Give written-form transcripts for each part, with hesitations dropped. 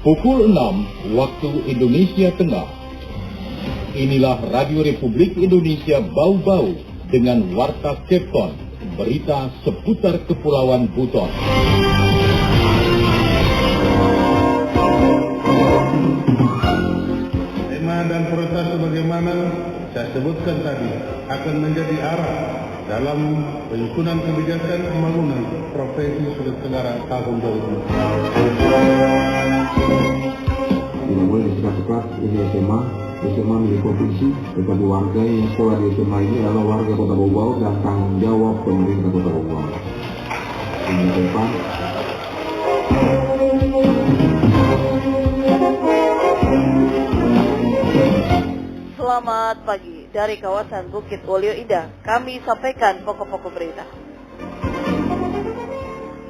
Pukul 6 waktu Indonesia Tengah. Inilah Radio Republik Indonesia Bau-Bau dengan Warta Kepton, berita seputar Kepulauan Buton. Tema dan prioritas sebagaimana saya sebutkan tadi akan menjadi arah dalam penyusunan kebijakan pembangunan Provinsi Sulawesi Tenggara tahun 2020. Tidak boleh dekat-dekat ini SMA milik provinsi, tetapi warga yang sekolah di SMA ini adalah warga Kota Bau-Bau dan tanggung jawab pemerintah Kota Bau-Bau. Hingga depan. Selamat pagi dari kawasan Bukit Wolio Indah. Kami sampaikan pokok-pokok berita.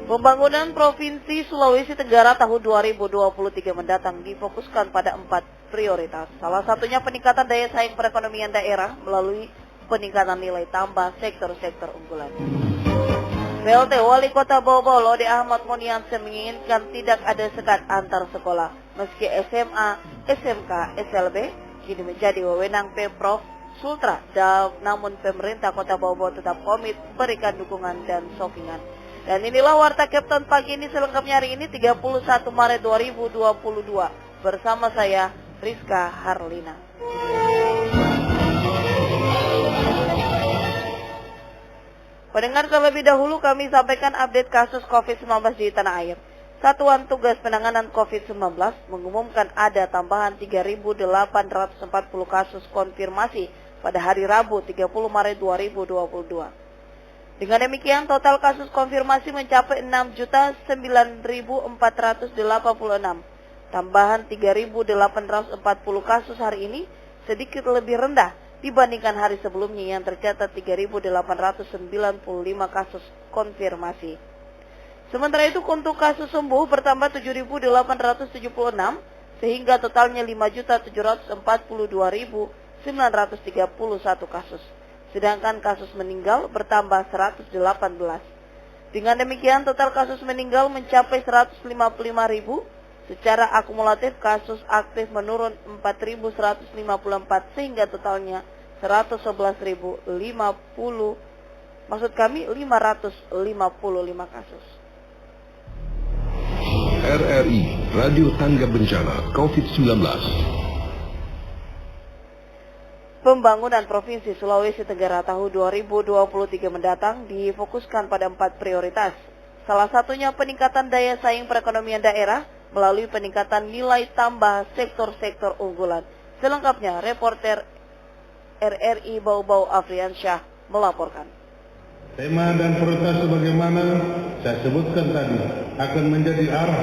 Pembangunan Provinsi Sulawesi Tenggara tahun 2023 mendatang difokuskan pada 4 prioritas. Salah satunya peningkatan daya saing perekonomian daerah melalui peningkatan nilai tambah sektor-sektor unggulan. PLT Wali Kota Bau-Bau Lode Ahmad Moniansyah menginginkan tidak ada sekat antar sekolah. Meski SMA, SMK, SLB kini menjadi wewenang Pemprov Sultra, namun pemerintah Kota Bau-Bau tetap komit berikan dukungan dan sokingan. Dan inilah Warta Kepton pagi ini selengkapnya hari ini 31 Maret 2022 bersama saya Rizka Harlina. Pendengar, terlebih dahulu kami sampaikan update kasus COVID-19 di tanah air. Satuan Tugas Penanganan COVID-19 mengumumkan ada tambahan 3.840 kasus konfirmasi pada hari Rabu 30 Maret 2022. Dengan demikian, total kasus konfirmasi mencapai 6.009.486. Tambahan 3.840 kasus hari ini sedikit lebih rendah dibandingkan hari sebelumnya yang tercatat 3.895 kasus konfirmasi. Sementara itu, untuk kasus sembuh bertambah 7.876 sehingga totalnya 5.742.931 kasus. Sedangkan kasus meninggal bertambah 118. Dengan demikian, total kasus meninggal mencapai 155.000. Secara akumulatif, kasus aktif menurun 4.154 sehingga totalnya 555 kasus. RRI, Radio Tangga Bencana COVID-19. Pembangunan Provinsi Sulawesi Tenggara tahun 2023 mendatang difokuskan pada 4 prioritas. Salah satunya peningkatan daya saing perekonomian daerah melalui peningkatan nilai tambah sektor-sektor unggulan. Selengkapnya, reporter RRI Bau-Bau Afriansyah melaporkan. Tema dan prioritas sebagaimana saya sebutkan tadi akan menjadi arah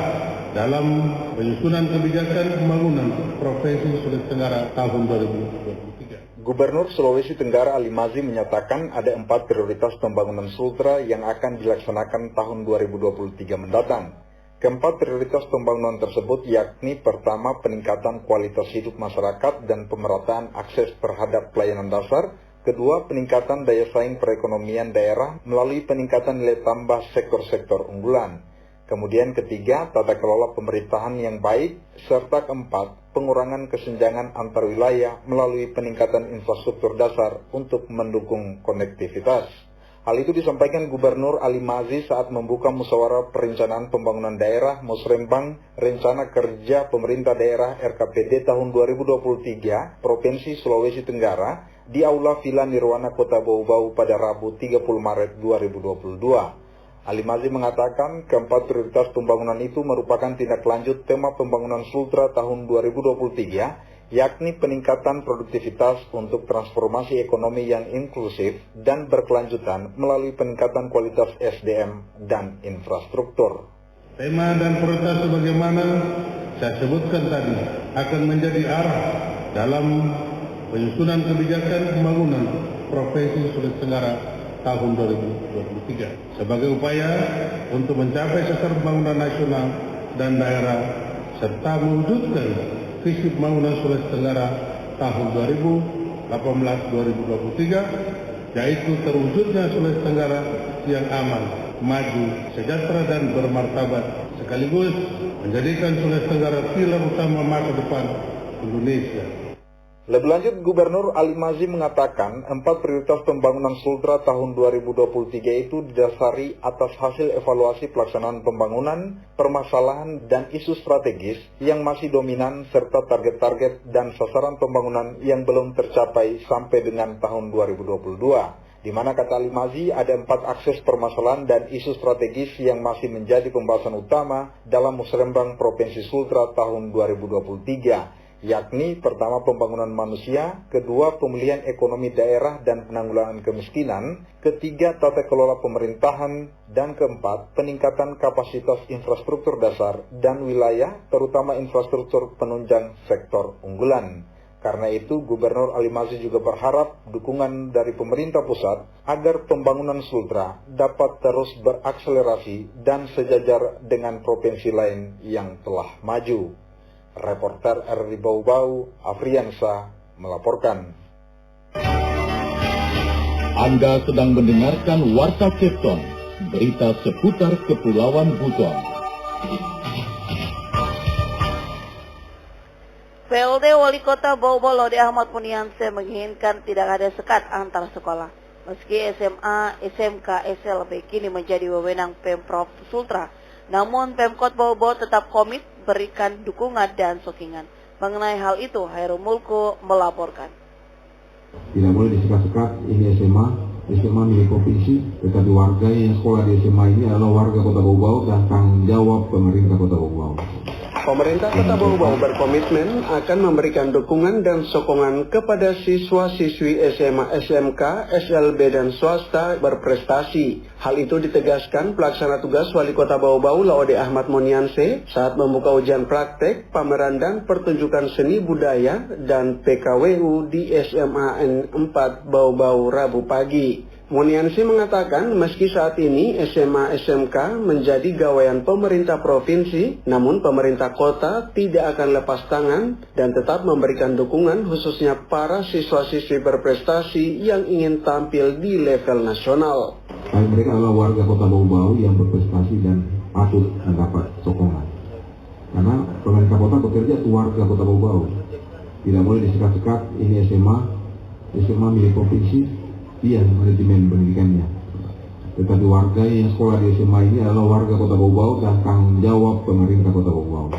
dalam penyusunan kebijakan pembangunan Provinsi Sulawesi Tenggara tahun 2023. Gubernur Sulawesi Tenggara Ali Mazi menyatakan ada 4 prioritas pembangunan Sultra yang akan dilaksanakan tahun 2023 mendatang. Keempat prioritas pembangunan tersebut yakni pertama peningkatan kualitas hidup masyarakat dan pemerataan akses terhadap pelayanan dasar, kedua peningkatan daya saing perekonomian daerah melalui peningkatan nilai tambah sektor-sektor unggulan. Kemudian ketiga, tata kelola pemerintahan yang baik, serta keempat, pengurangan kesenjangan antar wilayah melalui peningkatan infrastruktur dasar untuk mendukung konektivitas. Hal itu disampaikan Gubernur Ali Mazi saat membuka musyawarah perencanaan pembangunan daerah Musrembang Rencana Kerja Pemerintah Daerah RKPD tahun 2023 Provinsi Sulawesi Tenggara di Aula Villa Nirwana Kota Bau-Bau pada Rabu 30 Maret 2022. Ali Mazi mengatakan keempat prioritas pembangunan itu merupakan tindak lanjut tema pembangunan Sultra tahun 2023, yakni peningkatan produktivitas untuk transformasi ekonomi yang inklusif dan berkelanjutan melalui peningkatan kualitas SDM dan infrastruktur. Tema dan prioritas sebagaimana saya sebutkan tadi akan menjadi arah dalam penyusunan kebijakan pembangunan Provinsi Sulawesi Tenggara tahun 2023 sebagai upaya untuk mencapai sasaran pembangunan nasional dan daerah serta mewujudkan visi pembangunan Sulawesi Tenggara tahun 2018-2023, yaitu terwujudnya Sulawesi Tenggara yang aman, maju, sejahtera dan bermartabat, sekaligus menjadikan Sulawesi Tenggara pilar utama masa depan Indonesia. Lebih lanjut, Gubernur Ali Mazzi mengatakan 4 prioritas pembangunan Sultra tahun 2023 itu didasari atas hasil evaluasi pelaksanaan pembangunan, permasalahan dan isu strategis yang masih dominan serta target-target dan sasaran pembangunan yang belum tercapai sampai dengan tahun 2022. Di mana kata Ali Mazzi ada 4 akses permasalahan dan isu strategis yang masih menjadi pembahasan utama dalam Musrembang Provinsi Sultra tahun 2023. Yakni pertama pembangunan manusia, kedua pemulihan ekonomi daerah dan penanggulangan kemiskinan, ketiga tata kelola pemerintahan, dan keempat peningkatan kapasitas infrastruktur dasar dan wilayah terutama infrastruktur penunjang sektor unggulan. Karena itu Gubernur Ali Mazzi juga berharap dukungan dari pemerintah pusat agar pembangunan Sultra dapat terus berakselerasi dan sejajar dengan provinsi lain yang telah maju. Reporter RRI Bau-Bau, Afriansa, melaporkan. Anda sedang mendengarkan Warta Kepton, berita seputar Kepulauan Buton. PLT Wali Kota Bau-Bau Laude Ahmad Muniansyah menginginkan tidak ada sekat antar sekolah. Meski SMA, SMK, SLB kini menjadi wewenang Pemprov Sultra, namun Pemkot Bau-Bau tetap komit berikan dukungan dan sokongan. Mengenai hal itu, Hairul Mulku melaporkan. Tidak boleh disekat-sekat, ini SMA milik provinsi, tetapi warga yang sekolah di SMA ini adalah warga Kota Bau-Bau dan tanggung jawab pemerintah Kota Bau-Bau. Pemerintah Kota Bau-Bau berkomitmen akan memberikan dukungan dan sokongan kepada siswa-siswi SMA, SMK, SLB dan swasta berprestasi. Hal itu ditegaskan pelaksana tugas Wali Kota Bau-Bau Laude Ahmad Muniansyah saat membuka ujian praktek, pameran dan pertunjukan seni budaya dan PKWU di SMA N4 Bau-Bau Rabu pagi. Muniansyah mengatakan meski saat ini SMA SMK menjadi gawaian pemerintah provinsi, namun pemerintah kota tidak akan lepas tangan dan tetap memberikan dukungan khususnya para siswa-siswi berprestasi yang ingin tampil di level nasional. Mereka adalah warga Kota Bau-Bau yang berprestasi dan patut mendapat sokongan. Karena pemerintah kota bekerja untuk warga Kota Bau-Bau. Tidak boleh disekat-sekat, ini SMA milik provinsi. Iya, manajemen pendidikannya. Tetapi warga yang sekolah di SMA ini adalah warga Kota Bau-Bau dan tanggung jawab pemerintah Kota Bau-Bau.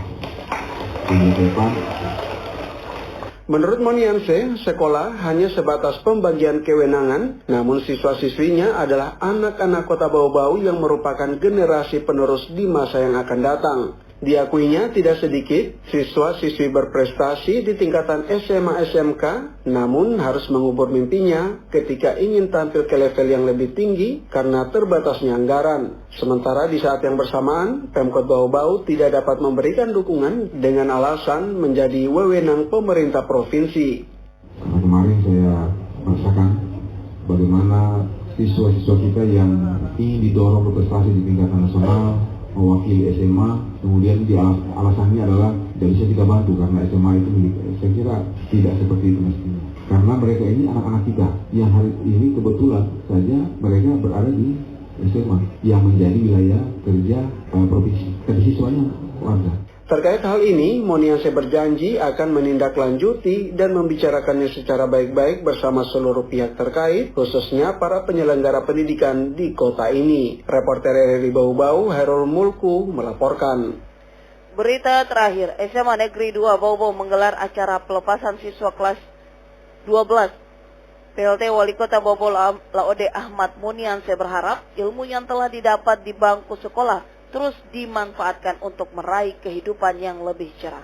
Menurut Muniansyah, sekolah hanya sebatas pembagian kewenangan, namun siswa-siswinya adalah anak-anak Kota Bau-Bau yang merupakan generasi penerus di masa yang akan datang. Diakuinya tidak sedikit siswa-siswi berprestasi di tingkatan SMA SMK, namun harus mengubur mimpinya ketika ingin tampil ke level yang lebih tinggi karena terbatasnya anggaran. Sementara di saat yang bersamaan, Pemkot Bau-Bau tidak dapat memberikan dukungan dengan alasan menjadi wewenang pemerintah provinsi. Kemarin saya merasakan bagaimana siswa-siswa kita yang ingin didorong berprestasi di tingkatan nasional, mewakili SMA, kemudian alasannya adalah tidak bisa kita bantu karena SMA itu milik. Saya kira tidak seperti itu mestinya. Karena mereka ini anak-anak kita yang hari ini kebetulan saja mereka berada di SMA yang menjadi wilayah kerja provinsi. Tapi siswanya warga. Terkait hal ini, Muniansyah berjanji akan menindaklanjuti dan membicarakannya secara baik-baik bersama seluruh pihak terkait, khususnya para penyelenggara pendidikan di kota ini. Reporter RRI Bau-Bau, Hairul Mulku, melaporkan. Berita terakhir, SMA Negeri 2 Bau-Bau menggelar acara pelepasan siswa kelas 12. PLT Wali Kota Bau-Bau Laude Ahmad Muniansyah berharap ilmu yang telah didapat di bangku sekolah terus dimanfaatkan untuk meraih kehidupan yang lebih cerah.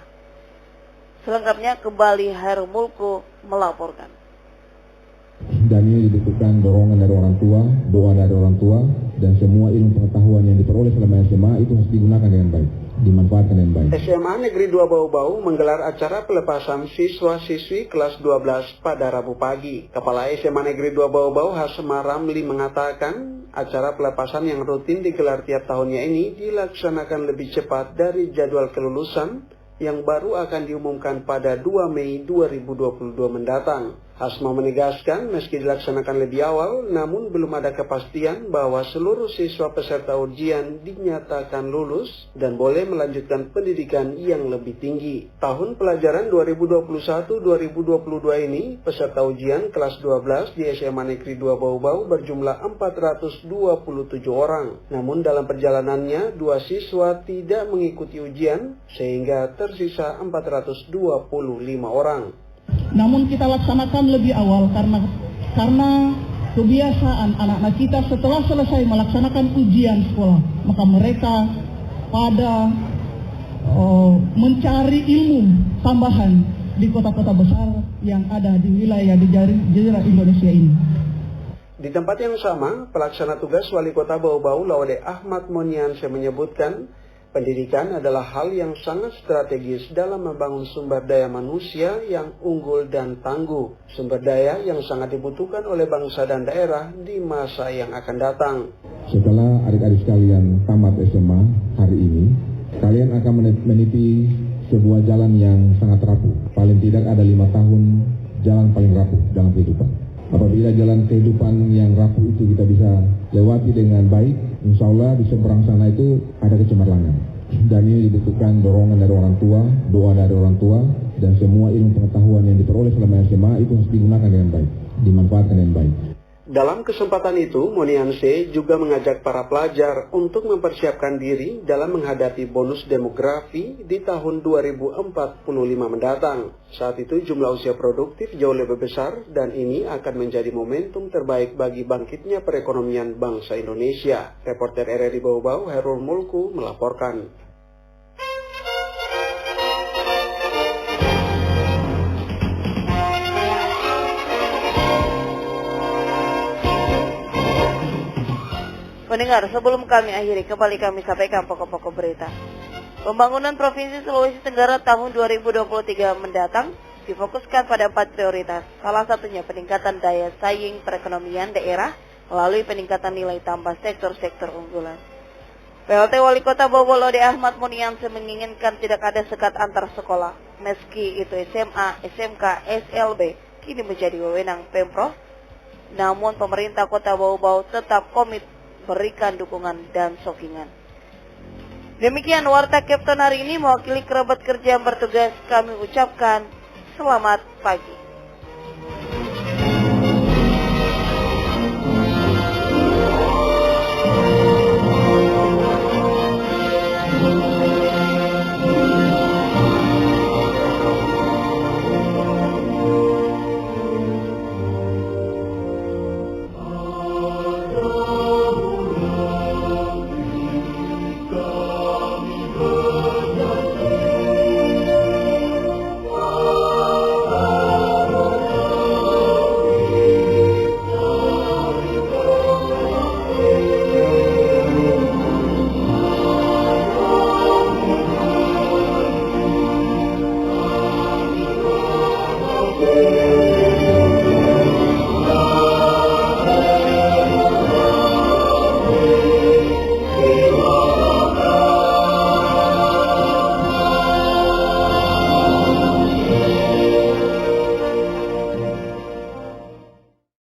Selengkapnya kembali Hairul Mulku melaporkan. Dan ini dibutuhkan dorongan dari orang tua, doa dari orang tua, dan semua ilmu pengetahuan yang diperoleh selama SMA itu harus digunakan dengan baik, dimanfaatkan dengan baik. SMA Negeri 2 Bau-Bau menggelar acara pelepasan siswa-siswi kelas 12 pada Rabu pagi. Kepala SMA Negeri 2 Bau-Bau Hasma Ramli mengatakan acara pelepasan yang rutin digelar tiap tahunnya ini dilaksanakan lebih cepat dari jadwal kelulusan yang baru akan diumumkan pada 2 Mei 2022 mendatang. Hasmo menegaskan meski dilaksanakan lebih awal, namun belum ada kepastian bahwa seluruh siswa peserta ujian dinyatakan lulus dan boleh melanjutkan pendidikan yang lebih tinggi. Tahun pelajaran 2021-2022 ini, peserta ujian kelas 12 di SMA Negeri 2 Bau-Bau berjumlah 427 orang. Namun dalam perjalanannya, 2 siswa tidak mengikuti ujian sehingga tersisa 425 orang. Namun kita laksanakan lebih awal karena kebiasaan anak-anak kita setelah selesai melaksanakan ujian sekolah, maka mereka pada mencari ilmu tambahan di kota-kota besar yang ada di wilayah di jazirah Indonesia ini. Di tempat yang sama, pelaksana tugas Wali Kota Bau-Bau Laude Ahmad Moniansyah menyebutkan pendidikan adalah hal yang sangat strategis dalam membangun sumber daya manusia yang unggul dan tangguh. Sumber daya yang sangat dibutuhkan oleh bangsa dan daerah di masa yang akan datang. Setelah adik-adik sekalian tamat SMA hari ini, kalian akan meniti sebuah jalan yang sangat rapuh. Paling tidak ada 5 tahun jalan paling rapuh dalam kehidupan. Apabila jalan kehidupan yang rapuh itu kita bisa lewati dengan baik, insya Allah di seberang sana itu ada kecemerlangan. Dan ini dibutuhkan dorongan dari orang tua, doa dari orang tua, dan semua ilmu pengetahuan yang diperoleh selama SMA itu harus digunakan dengan baik, dimanfaatkan dengan baik. Dalam kesempatan itu, Moniansyah juga mengajak para pelajar untuk mempersiapkan diri dalam menghadapi bonus demografi di tahun 2045 mendatang. Saat itu jumlah usia produktif jauh lebih besar dan ini akan menjadi momentum terbaik bagi bangkitnya perekonomian bangsa Indonesia. Reporter RRI Bau-Bau, Herul Mulku melaporkan. Pendengar, sebelum kami akhiri, kembali kami sampaikan pokok-pokok berita. Pembangunan Provinsi Sulawesi Tenggara tahun 2023 mendatang difokuskan pada 4 prioritas. Salah satunya peningkatan daya saing perekonomian daerah melalui peningkatan nilai tambah sektor-sektor unggulan. PLT Wali Kota Bau-Bau Laude Ahmad Moniansyah menginginkan tidak ada sekat antar sekolah, meski itu SMA, SMK, SLB, kini menjadi wewenang Pemprov. Namun pemerintah Kota Bau-Bau tetap komit berikan dukungan dan sokongan. Demikian Warta Kapten hari ini, mewakili kerabat kerja yang bertugas, kami ucapkan selamat pagi.